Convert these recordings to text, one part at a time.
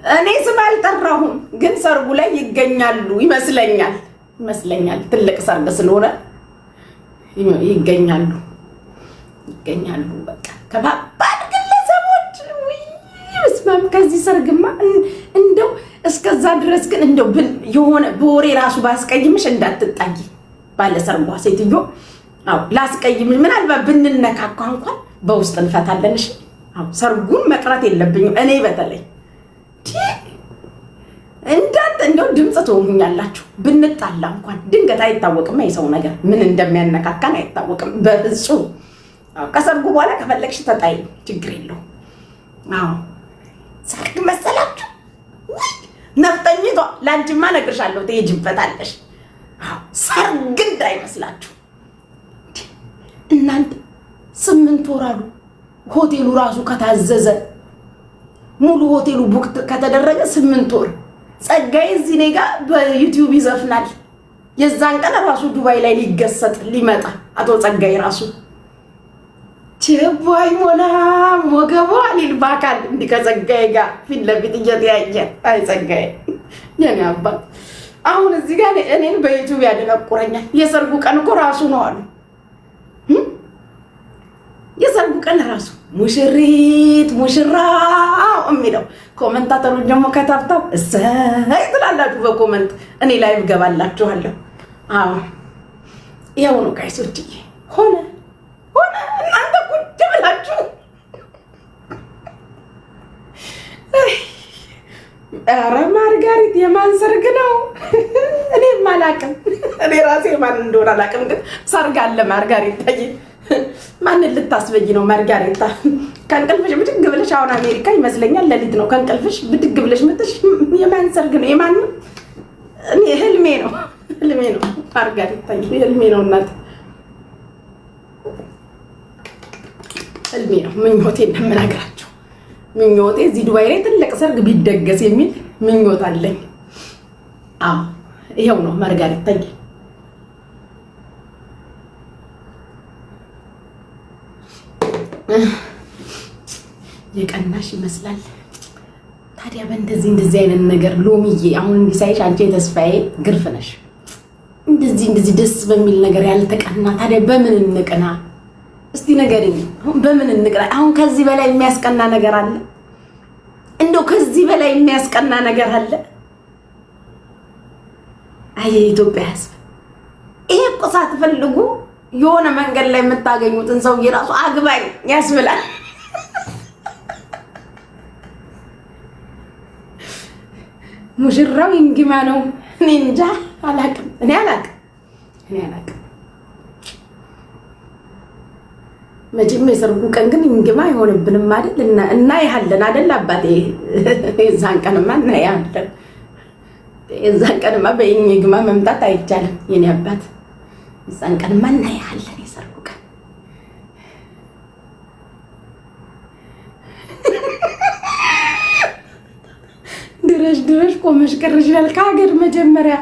እኔ ስም አልጠራሁም፣ ግን ሰርጉ ላይ ይገኛሉ ይመስለኛል። ትልቅ ሰርግ ስለሆነ ይገኛሉ። በቃ ከባባድ ግለሰቦች ይስማም። ከዚህ ሰርግማ እንደው እስከዛ ድረስ ግን እንደው የሆነ በወሬ ራሱ ባስቀይምሽ እንዳትጣይ ባለ ሰርጓ ሴትዮ። አዎ ላስቀይምሽ፣ ምናልባት ብንነካካ እንኳን በውስጥ እንፈታለን። እሺ አዎ ሰርጉን መቅረት የለብኝም እኔ በተለይ እንደው ድምጽ ትሆኑኛላችሁ። ብንጣላ እንኳን ድንገት አይታወቅም፣ የሰው ነገር ምን እንደሚያነካካን አይታወቅም በፍጹም። አዎ ከሰርጉ በኋላ ከፈለግሽ ተጣይ፣ ችግር የለውም። አዎ ሰርግ መሰላችሁ ነፍጠኝቷ፣ ላንቺማ እነግርሻለሁ ትሄጂበታለሽ። አዎ ሰርግ እንዳይመስላችሁ እናንተ 8 ወር አሉ ሆቴሉ ራሱ ከታዘዘ ሙሉ ሆቴሉ ቡክ ከተደረገ 8 ወር። ጸጋዬ እዚህ እኔ ጋር በዩቲዩብ ይዘፍናል። የዛን ቀን ራሱ ዱባይ ላይ ሊገሰጥ ሊመጣ አቶ ጸጋዬ ራሱ ችቦ አይሞላም ወገቧ ሊል በአካል እንዲህ ከጸጋዬ ጋር ፊት ለፊት እየተያየ አይ ጸጋዬ የኔ አባት አሁን እዚህ ጋር እኔን በዩቲዩብ ያደነቁረኛል። የሰርጉ ቀን እኮ ራሱ ነው አሉ። የሰርጉ ቀን ራሱ ሙሽሪት ሙሽራው የሚለው ኮመንታተሮች ደግሞ ከታብታብ እሰይ ትላላችሁ በኮመንት እኔ ላይ ገባላችኋለሁ። አዎ ያው ነው ጋይሶችዬ፣ ሆነ እናንተ ቁጭ ብላችሁ ኧረ ማርጋሪት የማን ሰርግ ነው? እኔም አላውቅም። እኔ ራሴ ማን እንደሆነ አላውቅም፣ ግን ሰርግ አለ ማርጋሪት። ማንን ልታስበይ ነው ማርጋሪታ? ከእንቅልፍሽ ብድግ ብለሽ አሁን አሜሪካ ይመስለኛል ሌሊት ነው። ከእንቅልፍሽ ብድግ ብለሽ መጥተሽ የማን ሰርግ ነው? የማን ነው? እኔ ህልሜ ነው ማርጋሪታ፣ ህልሜ ነው እናት፣ ህልሜ ነው። ምኞቴ እንደምናገራቸው ምኞቴ እዚህ ዱባይ ላይ ትልቅ ሰርግ ቢደገስ የሚል ምኞት አለኝ። አዎ ይሄው ነው ማርጋሪታ። የቀናሽ ይመስላል። ታዲያ በእንደዚህ አይነት ነገር ሎሚዬ፣ አሁን እንዲሳይሽ አንቺ የተስፋዬ ግርፍ ነሽ። እንደዚህ ደስ በሚል ነገር ያልተቀና ታዲያ በምን እንቅና? እስቲ ንገሪኝ፣ አሁን በምን እንቅና? አሁን ከዚህ በላይ የሚያስቀና ነገር አለ? እንደው ከዚህ በላይ የሚያስቀና ነገር አለ? አይ የኢትዮጵያ ሕዝብ ይሄ እኮ ሳትፈልጉ የሆነ መንገድ ላይ የምታገኙትን ሰውዬ ራሱ አግባኝ ያስብላል። ሙሽራው እንግማ ነው። እኔ እንጃ አላውቅም። እኔ አላውቅም። መቼም የሰርጉ ቀን ግን እንግማ አይሆንብንም አይደል? እናያለን አይደል አባቴ? የዛን ቀንማ እናያለን። የዛን ቀንማ በእንግማ መምጣት አይቻልም የኔ አባት። የዛን ቀንማ እናያለን የሰርጉ ቀን። ድረሽ ቆመሽ ቀረሽ ይላል ከሀገር መጀመሪያ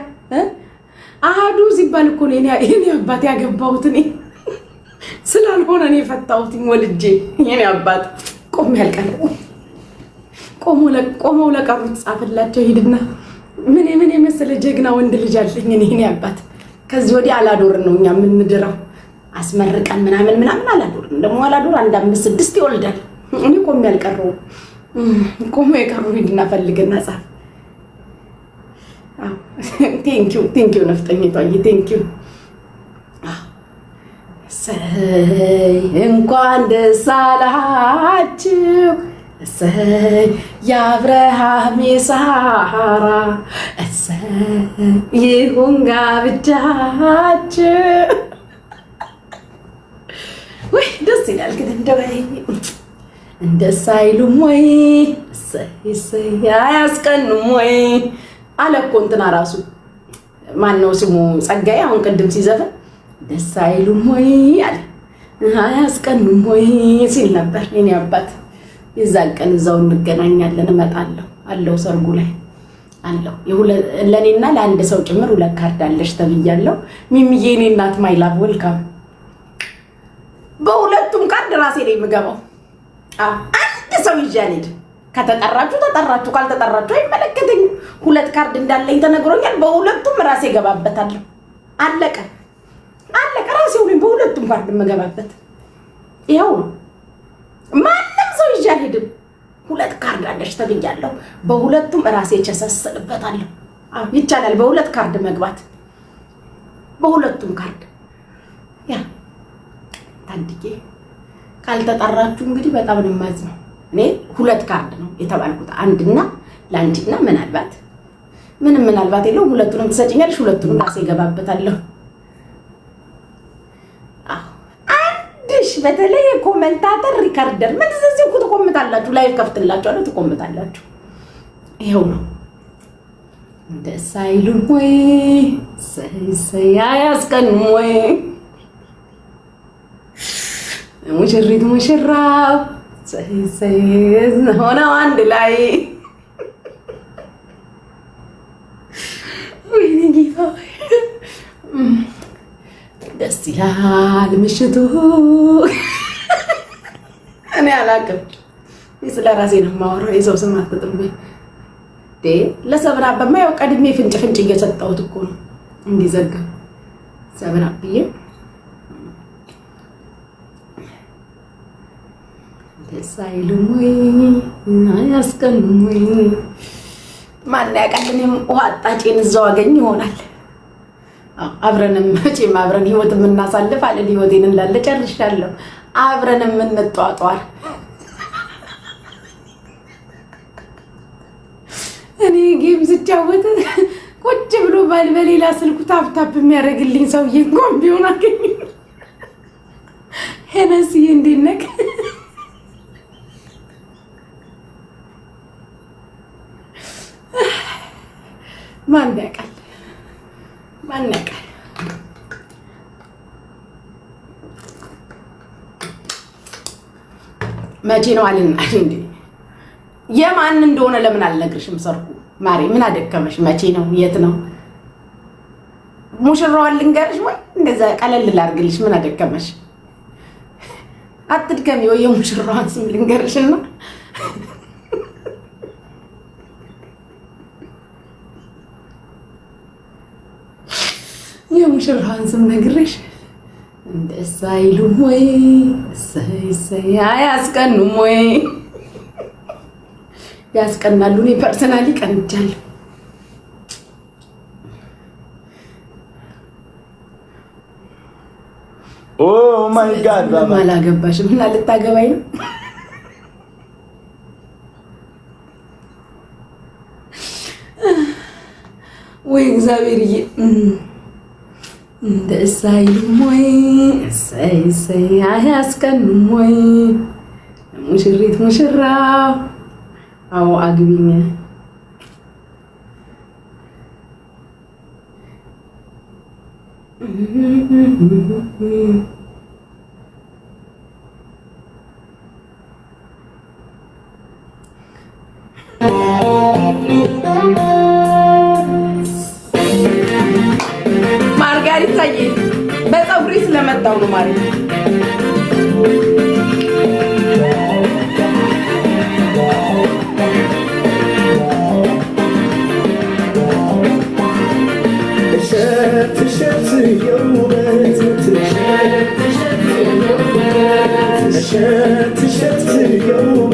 አሃዱ ሲባል እኮ ነው የኔ አባት ያገባሁት እኔ ስላልሆነ ነው የፈታሁት ወልጄ። የኔ አባት ቆም ያልቀረው ቆመው ለቀሩት ጻፈላቸው ሂድና ምን የመሰለ ጀግና ወንድ ልጅ አለኝ እኔ የኔ አባት። ከዚህ ወዲህ አላዶር ነው እኛ የምንድረው፣ አስመርቀን ምናምን አላዶር። ደግሞ አላዶር 1 5 6 ይወልዳል። እኔ ቆም ያልቀረው ቆሞ የቀሩ ሂድና ፈልግና ጻፍ። አዎ ቴንኪው ነፍጠኝቷዬ ቴንኪው። እንኳን ደስ አላችሁ እሰይ የአብርሃም የሳራ እሰይ ይሁን ጋብቻችሁ። ወይ ደስ ይላል ግን እንደስ አይሉም ወይ? እሰይ አያስቀኑም ወይ አለ እኮ እንትና ራሱ ማነው ስሙ ጸጋዬ አሁን ቅድም ሲዘፈን ደስ አይሉም ወይ አለ። አያስቀኑም ወይ ሲል ነበር የኔ አባት። የዛን ቀን እዛው እንገናኛለን፣ እመጣለሁ አለው ሰርጉ ላይ አለው። ለኔና ለአንድ ሰው ጭምር 2 ካርድ አለሽ ተብያለሁ። ሚሚዬ የኔ እናት ማይላቭ ዌልካም። በሁለቱም ካርድ ራሴ ላይ የምገባው አንድ ሰው ይዤ አልሄድም። ከተጠራችሁ ተጠራችሁ ካልተጠራችሁ አይመለከተኝም። 2 ካርድ እንዳለኝ ተነግሮኛል። በሁለቱም ራሴ ገባበታለሁ። አለቀ ራሴው ነኝ በሁለቱም ካርድ መገባበት። ይኸው ነው። ማንም ሰው ይዤ አልሄድም። 2 ካርድ አለሽ ተብያለሁ። በሁለቱም ራሴ ቸሰስልበታለሁ። ይቻላል በ2 ካርድ መግባት። በሁለቱም ካርድ ያ ታድጌ ካልተጠራችሁ እንግዲህ በጣም ነው የማዝነው። እኔ 2 ካርድ ነው የተባልኩት። አንድና ላንቺና ምናልባት የለውም። ሁለቱንም ትሰጪኛለሽ። ሁለቱንም ራሴ ገባበታለሁ። አንድሽ በተለይ ኮሜንታተር ሪካርደር ምን እንደዚህ እኮ ትቆምጣላችሁ። ላይቭ ከፍትላችኋለሁ ትቆምጣላችሁ። ይሄው ነው። ደስ አይሉም ወይ ያስቀኑም ወይ ሙሽሪት ሙሽራው ሆነው አንድ ላይ ወይኔ ጌታ ደስ ይላል ምሽቱ። እኔ አላውቅም። ስለ ራሴ ነው የማወራው። የሰው ስም አትጥሩብኝ። ለሰብራ በማየው ቀድሜ ፍንጭ እየሰጠሁት እኮ ነው እንዲዘጋ ሰብራ ብዬ ደስ አይሉም ወይ አያስቀኑም ወይ? ማን ያውቃል? እኔም ውሃ አጣጬን እዛው አገኝ ይሆናል። አብረንም መቼም አብረን ህይወት የምናሳልፍ አለን። ህይወቴን እንዳለ ጨርሻለሁ። አብረን የምንጧጧር እኔ ጌም ስጫወት ቁጭ ብሎ በሌላ ስልኩ ታፕታፕ የሚያደርግልኝ ሰውዬ እንኳን ቢሆን አገኝ። ሄነስዬ እንዴት ነህ? ማን ያውቃል? መቼ ነው አልናል እንዴ? የማን እንደሆነ ለምን አልነግርሽም? ሰርኩ ማሪ ምን አደከመሽ? መቼ ነው? የት ነው? ሙሽራዋን ልንገርሽ ወይ እንደዛ ቀለል ላድርግልሽ? ምን አደከመሽ? አትድከሚ ወይ የሙሽራዋን ስም ልንገርሽና የሙሽራዋን ስም ነግሬሽ ደስ አይሉም ወይ? እሰይ አያስቀኑም ወይ? ያስቀናሉ። እኔ ፐርሰናሊ ቀንቻለሁ። ኦ ማይ ጋድ ባባ አላገባሽም እና ልታገባኝ ነው? ወይ እግዚአብሔርዬ ደስ አይሉም ወይ? እሰይ አያስቀኑም ወይ? ሙሽሪት ሙሽራው አዎ አግቢኝ። ማርጋሪታዬ በፀጉሬ ስለመጣው ነው ማለት ነው። تشت يوم